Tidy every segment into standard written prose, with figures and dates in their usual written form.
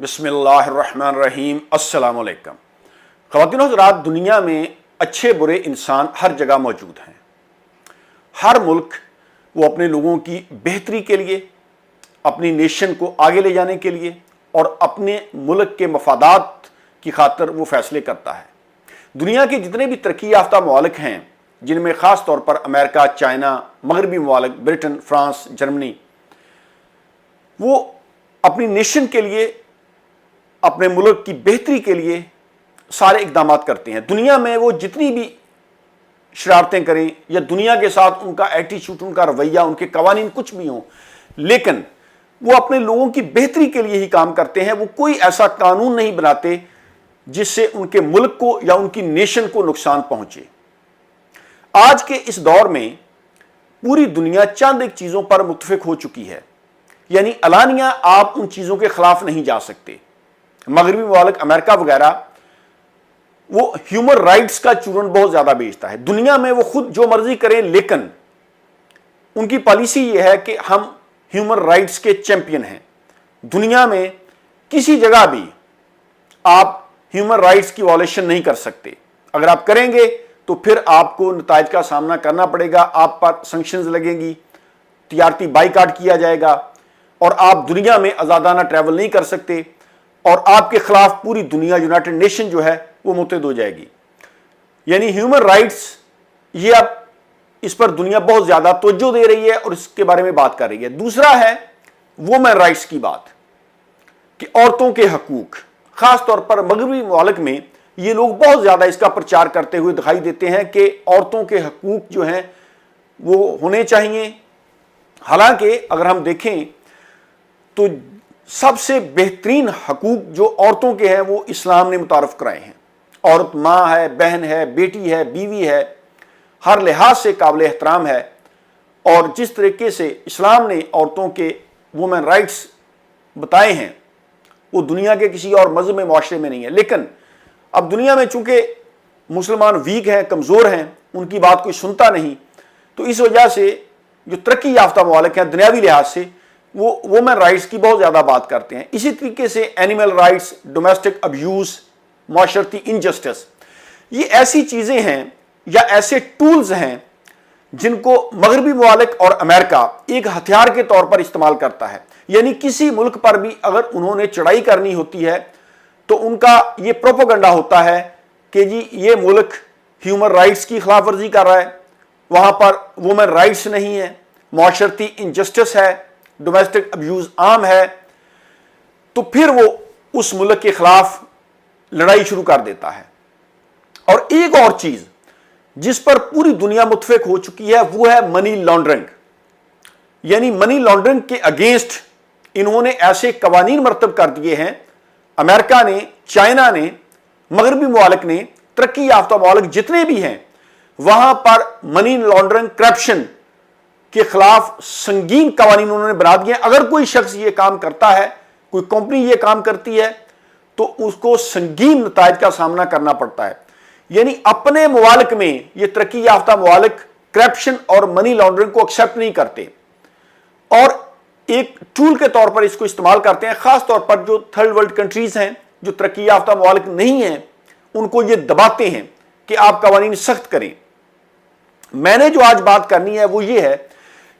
बिस्मिल्लाहिर्रहमानिर्रहीम। अस्सलाम वालेकुम। ख़वातीन और हज़रात, दुनिया में अच्छे बुरे इंसान हर जगह मौजूद हैं। हर मुल्क वो अपने लोगों की बेहतरी के लिए, अपनी नेशन को आगे ले जाने के लिए और अपने मुल्क के मफादात की खातिर वो फैसले करता है। दुनिया के जितने भी तरक्की याफ्ता ममालिक हैं, जिनमें ख़ास तौर पर अमेरिका, चाइना, मगरबी ममालिक, ब्रिटेन, फ्रांस, जर्मनी, वो अपनी नेशन के लिए, अपने मुल्क की बेहतरी के लिए सारे इकदाम करते हैं। दुनिया में वो जितनी भी शरारतें करें या दुनिया के साथ उनका एटीट्यूड, उनका रवैया, उनके कवानीन कुछ भी हों, लेकिन वो अपने लोगों की बेहतरी के लिए ही काम करते हैं। वो कोई ऐसा कानून नहीं बनाते जिससे उनके मुल्क को या उनकी नेशन को नुकसान पहुंचे। आज के इस दौर में पूरी दुनिया चंद एक चीज़ों पर मुत्तफिक हो चुकी है, यानी अलानिया आप उन चीज़ों के खिलाफ नहीं जा सकते। मगरबी ममालिक, अमेरिका वगैरह, वो ह्यूमन राइट्स का चूरन बहुत ज़्यादा बेचता है। दुनिया में वो खुद जो मर्जी करें, लेकिन उनकी पॉलिसी ये है कि हम ह्यूमन राइट्स के चैंपियन हैं। दुनिया में किसी जगह भी आप ह्यूमन राइट्स की वायलेशन नहीं कर सकते। अगर आप करेंगे तो फिर आपको नताइज का सामना करना पड़ेगा। आप पर सैंक्शंस लगेंगी, तिजारती बाइकाट किया जाएगा और आप दुनिया में आज़ादाना ट्रैवल नहीं कर सकते और आपके खिलाफ पूरी दुनिया, यूनाइटेड नेशन जो है वो मुत्तहद हो जाएगी। यानी ह्यूमन राइट्स, ये अब इस पर दुनिया बहुत ज़्यादा तवज्जो दे रही है और इसके बारे में बात कर रही है। दूसरा है वुमेन राइट्स की बात, कि औरतों के हकूक, ख़ास तौर पर मगरबी ममालिक में ये लोग बहुत ज़्यादा इसका प्रचार करते हुए दिखाई देते हैं कि औरतों के हकूक जो हैं वो होने चाहिए। हालांकि अगर हम देखें तो सबसे बेहतरीन हकूक जो औरतों के हैं वो इस्लाम ने मुतारफ़ कराए हैं। औरत माँ है, बहन है, बेटी है, बीवी है, हर लिहाज से काबिल एहतराम है। और जिस तरीके से इस्लाम ने औरतों के वुमेन राइट्स बताए हैं वो दुनिया के किसी और मज़हब में, मुआशरे में नहीं है। लेकिन अब दुनिया में चूँकि मुसलमान वीक हैं, कमज़ोर हैं, उनकी बात कोई सुनता नहीं, तो इस वजह से जो तरक्की याफ्ता ममालिक हैं दुनियावी लिहाज से वो वुमेन राइट्स की बहुत ज़्यादा बात करते हैं। इसी तरीके से एनिमल राइट्स, डोमेस्टिक अब्यूज़, माशरती इनजस्टिस, ये ऐसी चीज़ें हैं या ऐसे टूल्स हैं जिनको मगरबी ममालिक और अमेरिका एक हथियार के तौर पर इस्तेमाल करता है। यानी किसी मुल्क पर भी अगर उन्होंने चढ़ाई करनी होती है तो उनका ये प्रोपेगेंडा होता है कि जी ये मुल्क ह्यूमन राइट्स की खिलाफ वर्जी कर रहा है, वहाँ पर वुमेन राइट्स नहीं है, माशरती इनजस्टिस है, डोमेस्टिक अब्यूज़ आम है, तो फिर वो उस मुल्क के खिलाफ लड़ाई शुरू कर देता है। और एक और चीज़ जिस पर पूरी दुनिया मुत्तफिक हो चुकी है वो है मनी लॉन्ड्रिंग। यानी मनी लॉन्ड्रिंग के अगेंस्ट इन्होंने ऐसे कवानीन मरतब कर दिए हैं, अमेरिका ने, चाइना ने, मगरबी ममालिक ने, तरक्की याफ्ता ममालिक जितने भी हैं, वहां पर मनी लॉन्ड्रिंग, करप्शन के खिलाफ संगीन कवानीन उन्होंने बना दिए। अगर कोई शख्स ये काम करता है, कोई कंपनी ये काम करती है, तो उसको संगीन नताइज का सामना करना पड़ता है। यानी अपने ममालिक में ये तरक्की याफ्ता ममालिक करप्शन और मनी लॉन्ड्रिंग को एक्सेप्ट नहीं करते और एक टूल के तौर पर इसको इस्तेमाल करते हैं। खास तौर पर जो थर्ड वर्ल्ड कंट्रीज हैं, जो तरक्की याफ्ता ममालिक नहीं हैं, उनको ये दबाते हैं कि आप कवानीन सख्त करें। मैंने जो आज बात करनी है वो ये है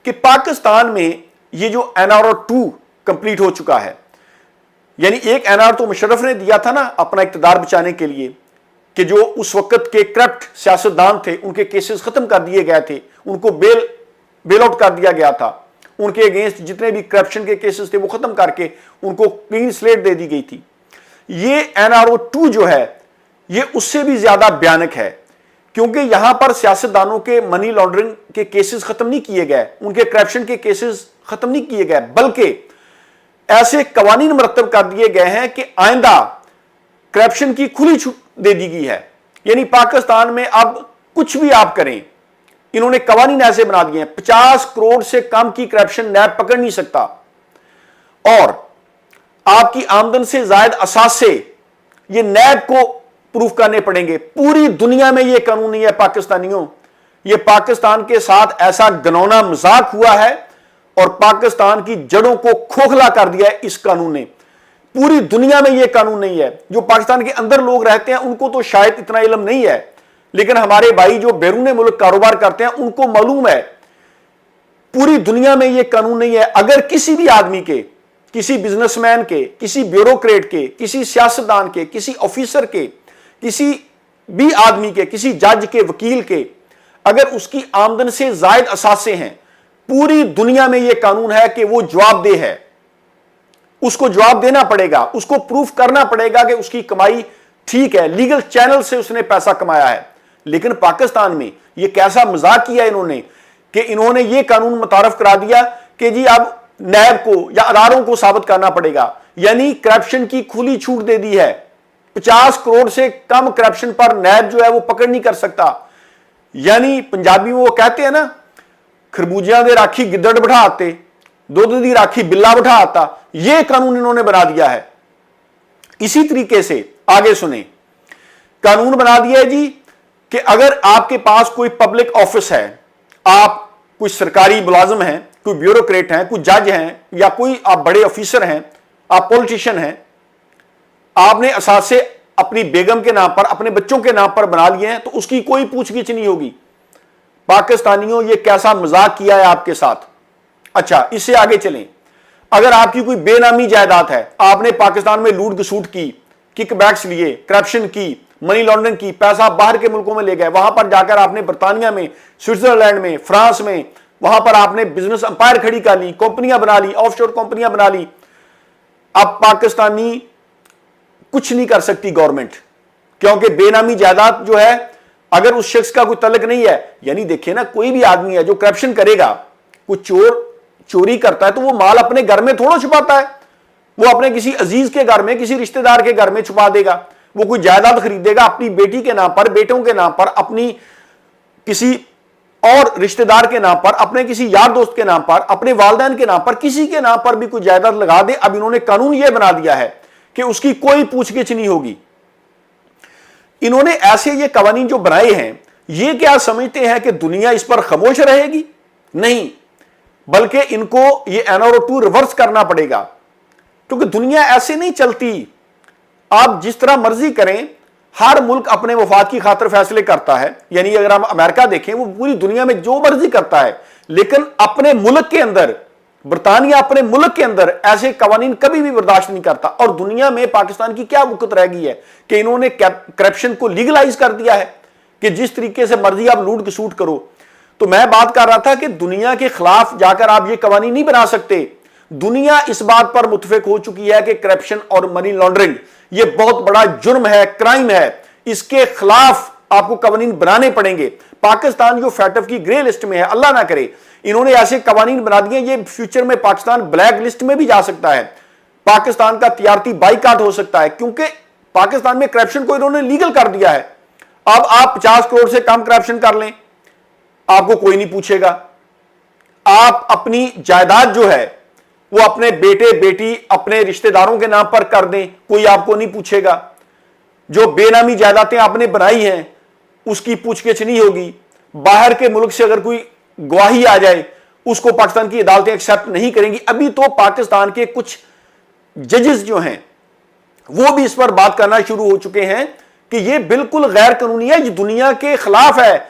कि पाकिस्तान में ये जो NRO 2 कंप्लीट हो चुका है, यानी एक NR तो मुशर्रफ ने दिया था ना अपना इक़्तिदार बचाने के लिए, कि जो उस वक्त के करप्ट सियासतदान थे उनके केसेस खत्म कर दिए गए थे, उनको बेल आउट कर दिया गया था, उनके अगेंस्ट जितने भी करप्शन के केसेस थे वो खत्म करके उनको क्लीन स्लेट दे दी गई थी। ये NRO 2 जो है ये उससे भी ज्यादा भयानक है, क्योंकि यहां पर सियासतदानों के मनी लॉन्ड्रिंग के केसेस खत्म नहीं किए गए, उनके करप्शन के केसेस खत्म नहीं किए गए, बल्कि ऐसे कवानीन मरतब कर दिए गए हैं कि आइंदा करप्शन की खुली छूट दे दी गई है। यानी पाकिस्तान में अब कुछ भी आप करें, इन्होंने कवानीन ऐसे बना दिए हैं, 50 करोड़ से कम की करप्शन नैब पकड़ नहीं सकता और आपकी आमदन से जायद असासे ये नैब को प्रूफ करने पड़ेंगे। पूरी दुनिया में ये कानून नहीं है पाकिस्तानियों। ये पाकिस्तान के साथ ऐसा घिनौना मजाक हुआ है और पाकिस्तान की जड़ों को खोखला कर दिया है इस कानून ने। पूरी दुनिया में ये कानून नहीं है। जो पाकिस्तान के अंदर लोग रहते हैं उनको तो शायद इतना इल्म नहीं है, लेकिन हमारे भाई जो बैरून मुल्क कारोबार करते हैं उनको मालूम है पूरी दुनिया में ये कानून नहीं है। अगर किसी भी आदमी के, किसी बिजनेसमैन के, किसी ब्यूरोक्रेट के, किसी सियासतदान के, किसी ऑफिसर के, किसी भी आदमी के, किसी जज के, वकील के, अगर उसकी आमदन से जायद असासे हैं, पूरी दुनिया में यह कानून है कि वो जवाबदेह है, उसको जवाब देना पड़ेगा, उसको प्रूफ करना पड़ेगा कि उसकी कमाई ठीक है, लीगल चैनल से उसने पैसा कमाया है। लेकिन पाकिस्तान में यह कैसा मजाक किया इन्होंने कि इन्होंने यह कानून मुतारफ करा दिया कि जी अब नैब को या अदारों को साबित करना पड़ेगा, यानी करप्शन की खुली छूट दे दी है। 50 करोड़ से कम करप्शन पर नैब जो है वो पकड़ नहीं कर सकता। यानी पंजाबी में वो कहते हैं ना, खरबूजियां दे राखी गिद्दड़ बिठा आते, दुध दी राखी बिल्ला बिठा आता। यह कानून इन्होंने बना दिया है। इसी तरीके से आगे सुने, कानून बना दिया है जी कि अगर आपके पास कोई पब्लिक ऑफिस है, आप कोई सरकारी मुलाजिम हैं, कोई ब्यूरोक्रेट हैं, कोई जज हैं, या कोई आप बड़े ऑफिसर हैं, आप पॉलिटिशियन हैं, आपने असासे अपनी बेगम के नाम पर, अपने बच्चों के नाम पर बना लिए हैं, तो उसकी कोई पूछगिछ नहीं होगी। पाकिस्तानियों, ये कैसा मजाक किया है आपके साथ। अच्छा, इससे आगे चलें, अगर आपकी कोई बेनामी जायदाद है, आपने पाकिस्तान में लूट घसूट की, किकबैक्स लिए, करप्शन की, मनी लॉन्ड्रिंग की, पैसा बाहर के मुल्कों में ले गए, वहां पर जाकर आपने बर्तानिया में, स्विट्जरलैंड में, फ्रांस में, वहां पर आपने बिजनेस अंपायर खड़ी कर ली, कंपनियां बना ली, ऑफशोर कंपनियां बना ली। अब पाकिस्तानी कुछ नहीं कर सकती गवर्नमेंट, क्योंकि बेनामी जायदाद जो है अगर उस शख्स का कोई तल्लक नहीं है, यानी देखिए ना, कोई भी आदमी है जो करप्शन करेगा, कुछ चोरी करता है तो वो माल अपने घर में थोड़ा छुपाता है, वो अपने किसी अजीज के घर में, किसी रिश्तेदार के घर में छुपा देगा। वो कोई जायदाद खरीदेगा अपनी बेटी के नाम पर, बेटों के नाम पर, अपनी किसी और रिश्तेदार के नाम पर, अपने किसी यार दोस्त के नाम पर, अपने वालिदैन के नाम पर, किसी के नाम पर भी कोई जायदाद लगा दे। अब इन्होंने कानून यह बना दिया है कि उसकी कोई पूछगिछ नहीं होगी। इन्होंने ऐसे ये कवानीन जो बनाए हैं, ये क्या समझते हैं कि दुनिया इस पर खामोश रहेगी? नहीं, बल्कि इनको ये NR2 रिवर्स करना पड़ेगा, क्योंकि दुनिया ऐसे नहीं चलती। आप जिस तरह मर्जी करें, हर मुल्क अपने मफाद की खातिर फैसले करता है। यानी अगर हम अमेरिका देखें, वो पूरी दुनिया में जो मर्जी करता है, लेकिन अपने मुल्क के अंदर, बरतानिया अपने मुल्क के अंदर ऐसे कवानीन कभी भी बर्दाश्त नहीं करता। और दुनिया में पाकिस्तान की क्या वक़्त रह गई है कि इन्होंने करप्शन को लीगलाइज कर दिया है कि जिस तरीके से मर्जी आप लूट घसूट करो। तो मैं बात कर रहा था कि दुनिया के खिलाफ जाकर आप ये कवानीन नहीं बना सकते। दुनिया इस बात पर मुत्तफिक हो चुकी है कि करप्शन और मनी लॉन्ड्रिंग ये बहुत बड़ा जुर्म है, क्राइम है, इसके खिलाफ आपको कवानीन बनाने पड़ेंगे। पाकिस्तान जो फैटफ की ग्रे लिस्ट में है, अल्लाह ना करे इन्होंने ऐसे कवानीन बना दिए, ये फ्यूचर में पाकिस्तान ब्लैक लिस्ट में भी जा सकता है, पाकिस्तान का तिजारती बाइकाट हो सकता है, क्योंकि पाकिस्तान में करप्शन को इन्होंने लीगल कर दिया है। अब आप 50 करोड़ से कम करप्शन कर लें, आपको कोई नहीं पूछेगा। आप अपनी जायदाद जो है वो अपने बेटे बेटी, अपने रिश्तेदारों के नाम पर कर दें, कोई आपको नहीं पूछेगा। जो बेनामी जायदादें आपने बनाई हैं उसकी पूछगिछ नहीं होगी। बाहर के मुल्क से अगर कोई गवाही आ जाए, उसको पाकिस्तान की अदालतें एक्सेप्ट नहीं करेंगी। अभी तो पाकिस्तान के कुछ जजेस जो हैं वो भी इस पर बात करना शुरू हो चुके हैं कि ये बिल्कुल गैर कानूनी है, ये दुनिया के खिलाफ है।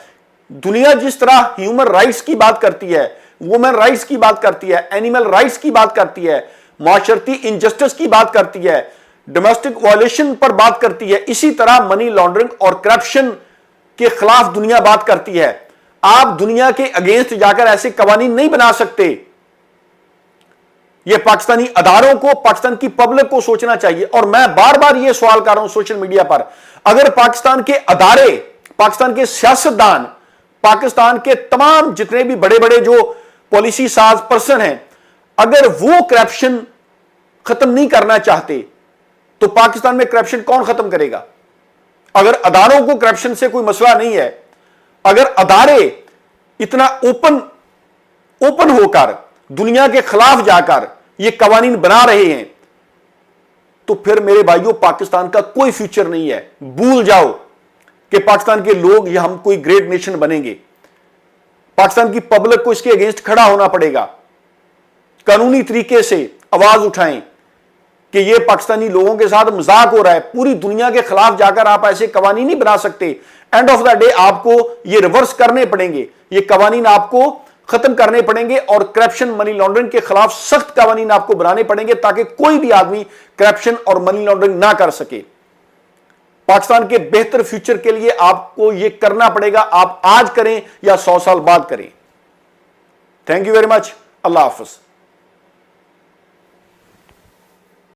दुनिया जिस तरह ह्यूमन राइट्स की बात करती है, वुमेन राइट्स की बात करती है, एनिमल राइट्स की बात करती है, माशरती इनजस्टिस की बात करती है, डोमेस्टिक वायलेशन पर बात करती है, इसी तरह मनी लॉन्ड्रिंग और करप्शन के खिलाफ दुनिया बात करती है। आप दुनिया के अगेंस्ट जाकर ऐसे कवानीन नहीं बना सकते। यह पाकिस्तानी अदारों को, पाकिस्तान की पब्लिक को सोचना चाहिए। और मैं बार बार यह सवाल कर रहा हूं सोशल मीडिया पर, अगर पाकिस्तान के अदारे, पाकिस्तान के सियासतदान, पाकिस्तान के तमाम जितने भी बड़े बड़े जो पॉलिसी साज पर्सन हैं, अगर वो करप्शन खत्म नहीं करना चाहते तो पाकिस्तान में करप्शन कौन खत्म करेगा? अगर अदारों को करप्शन से कोई मसला नहीं है, अगर अदारे इतना ओपन होकर दुनिया के खिलाफ जाकर ये कवानीन बना रहे हैं, तो फिर मेरे भाइयों पाकिस्तान का कोई फ्यूचर नहीं है। भूल जाओ कि पाकिस्तान के लोग या हम कोई ग्रेट नेशन बनेंगे। पाकिस्तान की पब्लिक को इसके अगेंस्ट खड़ा होना पड़ेगा, कानूनी तरीके से आवाज उठाएं, کہ یہ پاکستانی لوگوں کے ساتھ مذاق ہو رہا ہے. پوری دنیا کے خلاف جا کر آپ ایسے قوانین نہیں بنا سکتے. اینڈ آف دا ڈے آپ کو یہ ریورس کرنے پڑیں گے, یہ قوانین آپ کو ختم کرنے پڑیں گے, اور کرپشن منی لانڈرنگ کے خلاف سخت قوانین آپ کو بنانے پڑیں گے تاکہ کوئی بھی آدمی کرپشن اور منی لانڈرنگ نہ کر سکے. پاکستان کے بہتر فیوچر کے لیے آپ کو یہ کرنا پڑے گا, آپ آج کریں یا 100 سال بعد کریں. Thank you very much. اللہ حافظ.